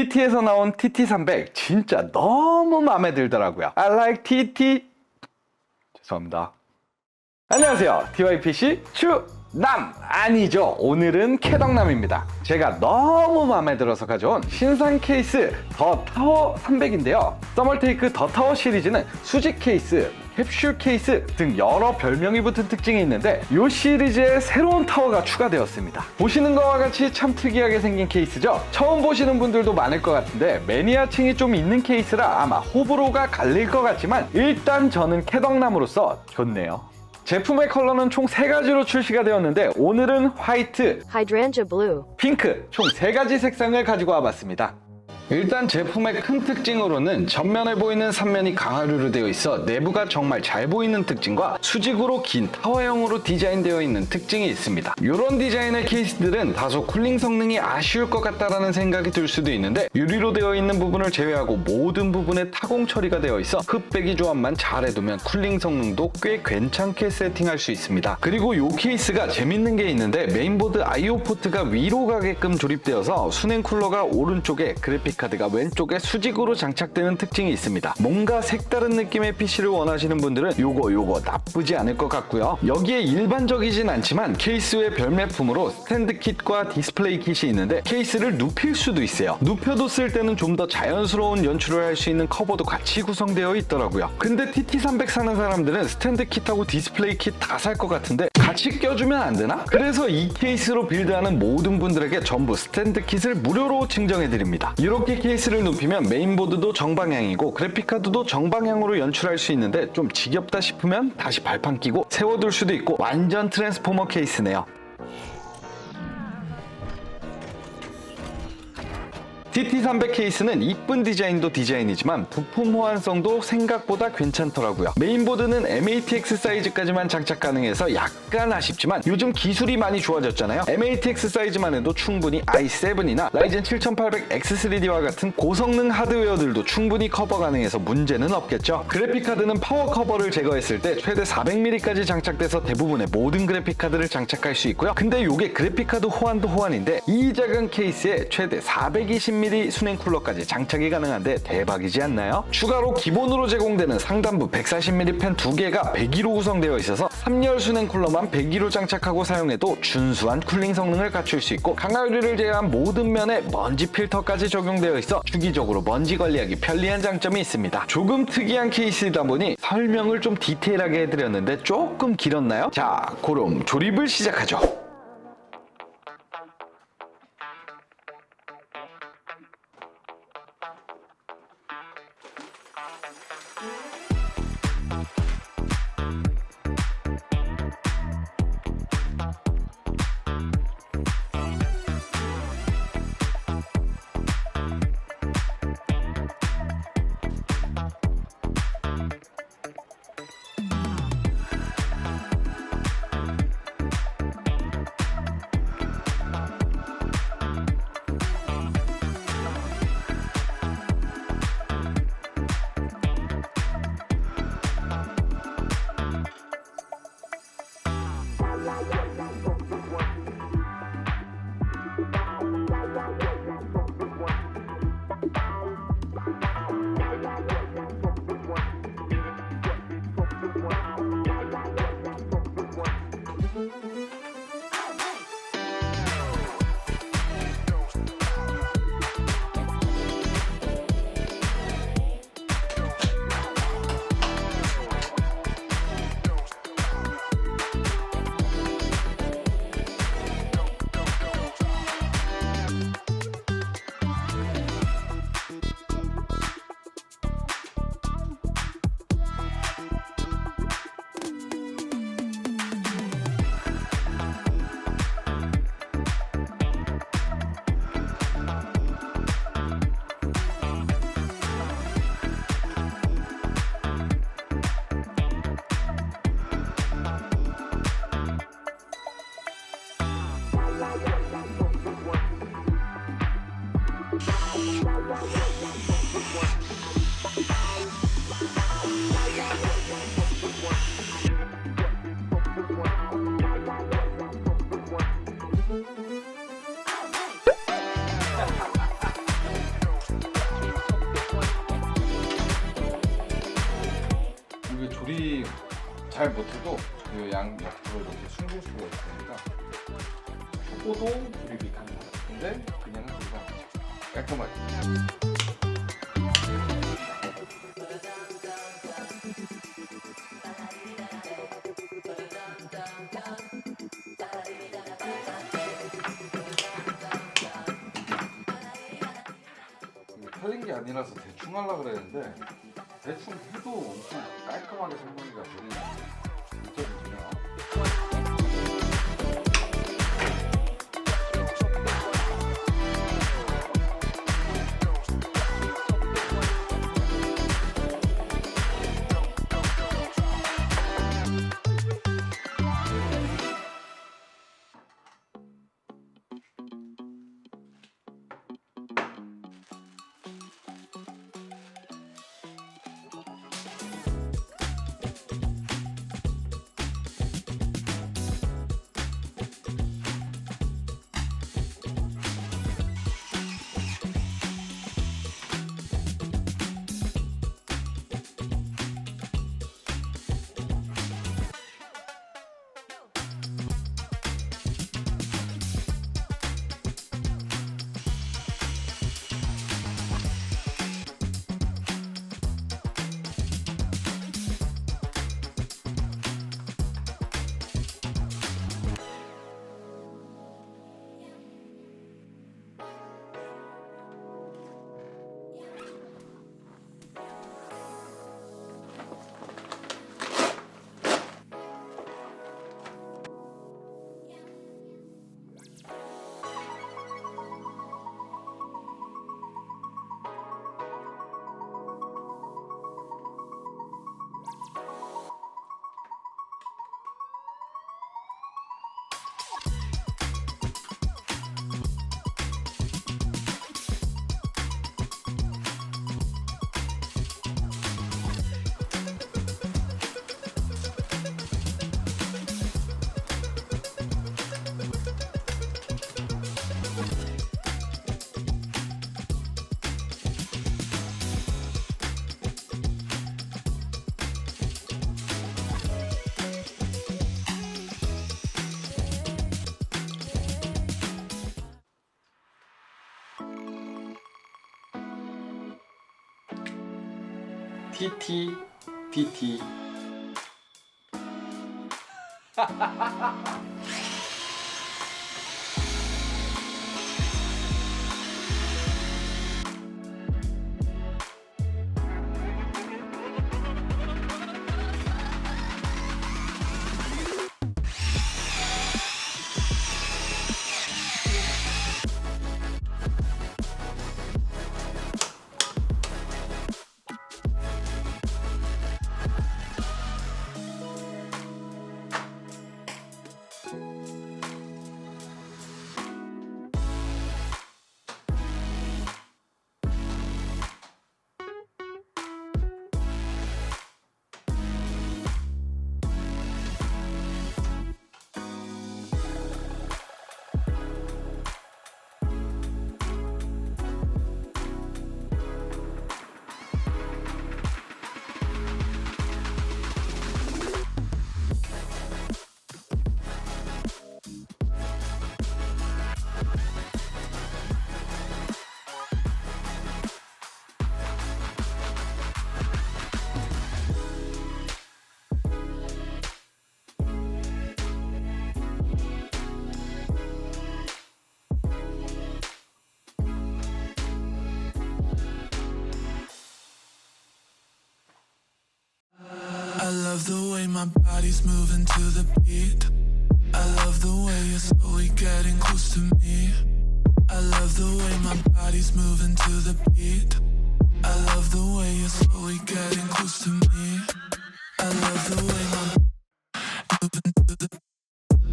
TT에서 나온 TT300 진짜 너무 마음에 들더라고요. I like TT. 죄송합니다. 안녕하세요. DYPC 추남 아니죠. 오늘은 캐덕남입니다. 제가 너무 마음에 들어서 가져온 신상 케이스 더 타워 300인데요. 서멀테이크 더 타워 시리즈는 수직 케이스, 캡슐 케이스 등 여러 별명이 붙은 특징이 있는데 이 시리즈에 새로운 타워가 추가되었습니다. 보시는 것과 같이 참 특이하게 생긴 케이스죠. 처음 보시는 분들도 많을 것 같은데 매니아층이 좀 있는 케이스라 아마 호불호가 갈릴 것 같지만 일단 저는 캐덕남으로서 좋네요. 제품의 컬러는 총 3가지로 출시가 되었는데 오늘은 화이트, Hydrangea Blue, 핑크 총 3가지 색상을 가지고 와봤습니다. 일단 제품의 큰 특징으로는 전면에 보이는 3면이 강화류로 되어 있어 내부가 정말 잘 보이는 특징과 수직으로 긴 타워형으로 디자인되어 있는 특징이 있습니다. 이런 디자인의 케이스들은 다소 쿨링 성능이 아쉬울 것 같다라는 생각이 들 수도 있는데 유리로 되어 있는 부분을 제외하고 모든 부분에 타공 처리가 되어 있어 흡배기 조합만 잘 해두면 쿨링 성능도 꽤 괜찮게 세팅할 수 있습니다. 그리고 이 케이스가 재밌는 게 있는데 메인보드 I/O 포트가 위로 가게끔 조립되어서 순행 쿨러가 오른쪽에 그래픽 카드가 왼쪽에 수직으로 장착되는 특징이 있습니다. 뭔가 색다른 느낌의 PC를 원하시는 분들은 요거 나쁘지 않을 것 같고요. 여기에 일반적이진 않지만 케이스 외 별매품으로 스탠드 킷과 디스플레이 킷이 있는데 케이스를 눕힐 수도 있어요. 눕혀도 쓸 때는 좀 더 자연스러운 연출을 할 수 있는 커버도 같이 구성되어 있더라고요. 근데 TT300 사는 사람들은 스탠드 킷하고 디스플레이 킷 다 살 것 같은데 같이 껴주면 안 되나? 그래서 이 케이스로 빌드하는 모든 분들에게 전부 스탠드 킷을 무료로 증정해드립니다. 이렇게 케이스를 눕히면 메인보드도 정방향이고 그래픽카드도 정방향으로 연출할 수 있는데 좀 지겹다 싶으면 다시 발판 끼고 세워둘 수도 있고 완전 트랜스포머 케이스네요. TT300 케이스는 이쁜 디자인도 디자인이지만 부품 호환성도 생각보다 괜찮더라고요. 메인보드는 M-ATX 사이즈까지만 장착 가능해서 약간 아쉽지만 요즘 기술이 많이 좋아졌잖아요. M-ATX 사이즈만 해도 충분히 i7이나 라이젠 7800X3D와 같은 고성능 하드웨어들도 충분히 커버 가능해서 문제는 없겠죠. 그래픽카드는 파워 커버를 제거했을 때 최대 400mm까지 장착돼서 대부분의 모든 그래픽카드를 장착할 수 있고요. 근데 이게 그래픽카드 호환도 호환인데 이 작은 케이스에 최대 420mm 순행 쿨러까지 장착이 가능한데 대박이지 않나요? 추가로 기본으로 제공되는 상단부 140mm 팬 2개가 배기로 구성되어 있어서 3열 순행 쿨러만 배기로 장착하고 사용해도 준수한 쿨링 성능을 갖출 수 있고 강화유리를 제외한 모든 면에 먼지 필터까지 적용되어 있어 주기적으로 먼지 관리하기 편리한 장점이 있습니다. 조금 특이한 케이스이다 보니 설명을 좀 디테일하게 해드렸는데 조금 길었나요? 자, 그럼 조립을 시작하죠. 잘 못해도 그 양 옆으로 이렇게 숨길 수가 있으니까 초보도 조립이 가능하다. 근데 그냥은 불가능하죠. 깔끔하게. 펴진 게 아니라서 대충 하려고 그랬는데 대충 해도 엄청 깔끔하게 성공이가 되는 장점이군요. TT I love the way my body's moving to the beat. I love the way you're slowly getting close to me. I love the way my body's moving to the beat. I love the way you're slowly getting close to me. I love the way my moving to the.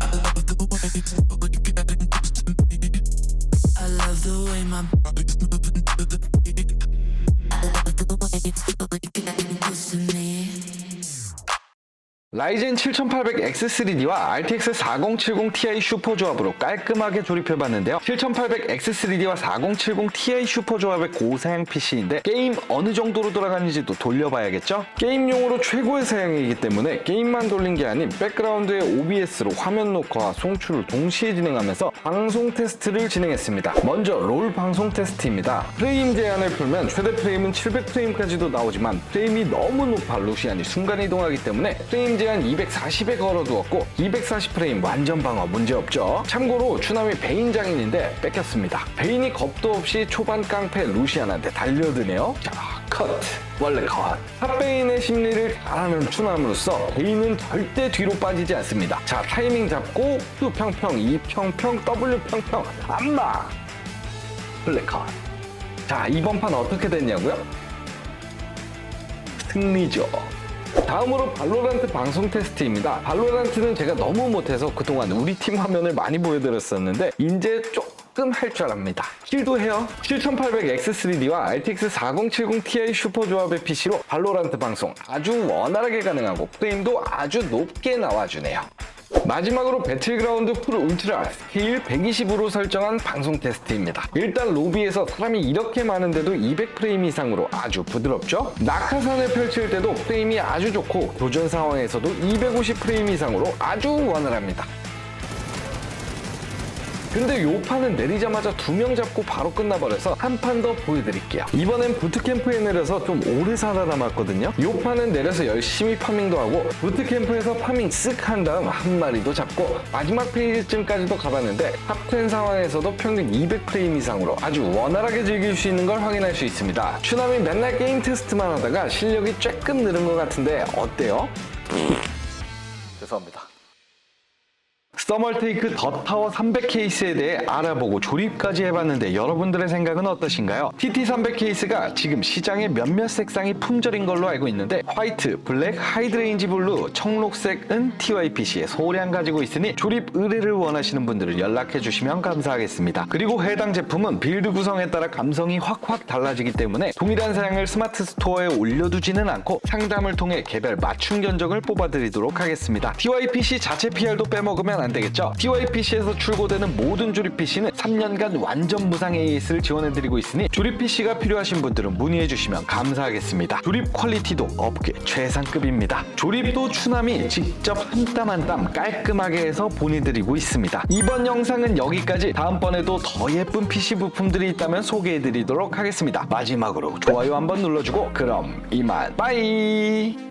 I love the way you're slowly getting close to me. I love the way my body's moving to the beat. I love the way you're slowly getting close to me. 라이젠 7800X3D와 RTX 4070 Ti 슈퍼 조합으로 깔끔하게 조립해봤는데요. 7800X3D와 4070 Ti 슈퍼 조합의 고사양 PC인데 게임 어느 정도로 돌아가는지도 돌려봐야겠죠? 게임용으로 최고의 사양이기 때문에 게임만 돌린 게 아닌 백그라운드에 OBS로 화면 녹화와 송출을 동시에 진행하면서 방송 테스트를 진행했습니다. 먼저 롤 방송 테스트입니다. 프레임 제한을 풀면 최대 프레임은 700프레임까지도 나오지만 프레임이 너무 높아 루시안이 순간 이동하기 때문에 프레임 제한 240에 걸어두었고 240프레임 완전 방어 문제없죠. 참고로 추남이 베인 장인인데 뺏겼습니다. 베인이 겁도 없이 초반 깡패 루시안한테 달려드네요. 자, 컷! 원래 컷! 탑베인의 심리를 잘 아는 추남으로서 베인은 절대 뒤로 빠지지 않습니다. 자, 타이밍 잡고 Q 평평, E 평평, W 평평, 안마! 원래 컷! 자, 이번 판 어떻게 됐냐고요? 승리죠. 다음으로 발로란트 방송 테스트입니다. 발로란트는 제가 너무 못해서 그동안 우리 팀 화면을 많이 보여드렸었는데 이제 조금 할 줄 압니다. 킬도 해요. 7800X3D와 RTX 4070 Ti 슈퍼 조합의 PC로 발로란트 방송 아주 원활하게 가능하고 프레임도 아주 높게 나와주네요. 마지막으로 배틀그라운드 풀 울트라 스케일 120으로 설정한 방송 테스트입니다. 일단 로비에서 사람이 이렇게 많은데도 200프레임 이상으로 아주 부드럽죠? 낙하산을 펼칠 때도 프레임이 아주 좋고 도전 상황에서도 250프레임 이상으로 아주 원활합니다. 근데 요 판은 내리자마자 2명 잡고 바로 끝나버려서 한 판 더 보여드릴게요. 이번엔 부트캠프에 내려서 좀 오래 살아남았거든요. 요 판은 내려서 열심히 파밍도 하고 부트캠프에서 파밍 쓱 한 다음 한 마리도 잡고 마지막 페이지쯤까지도 가봤는데 탑10 상황에서도 평균 200프레임 이상으로 아주 원활하게 즐길 수 있는 걸 확인할 수 있습니다. 추남이 맨날 게임 테스트만 하다가 실력이 조금 늘은 것 같은데 어때요? 죄송합니다. 서멀테이크 더 타워 300 케이스에 대해 알아보고 조립까지 해봤는데 여러분들의 생각은 어떠신가요? TT300 케이스가 지금 시장에 몇몇 색상이 품절인 걸로 알고 있는데 화이트, 블랙, 하이드레인지 블루, 청록색은 TYPC에 소량 가지고 있으니 조립 의뢰를 원하시는 분들은 연락해 주시면 감사하겠습니다. 그리고 해당 제품은 빌드 구성에 따라 감성이 확확 달라지기 때문에 동일한 사양을 스마트 스토어에 올려두지는 않고 상담을 통해 개별 맞춤 견적을 뽑아드리도록 하겠습니다. TYPC 자체 PR도 빼먹으면 안 되겠죠? TYPC에서 출고되는 모든 조립 PC는 3년간 완전 무상 AS를 지원해드리고 있으니 조립 PC가 필요하신 분들은 문의해주시면 감사하겠습니다. 조립 퀄리티도 업계 최상급입니다. 조립도 추남이 직접 한 땀 한 땀 깔끔하게 해서 보내드리고 있습니다. 이번 영상은 여기까지. 다음번에도 더 예쁜 PC 부품들이 있다면 소개해드리도록 하겠습니다. 마지막으로 좋아요 한번 눌러주고 그럼 이만 빠이.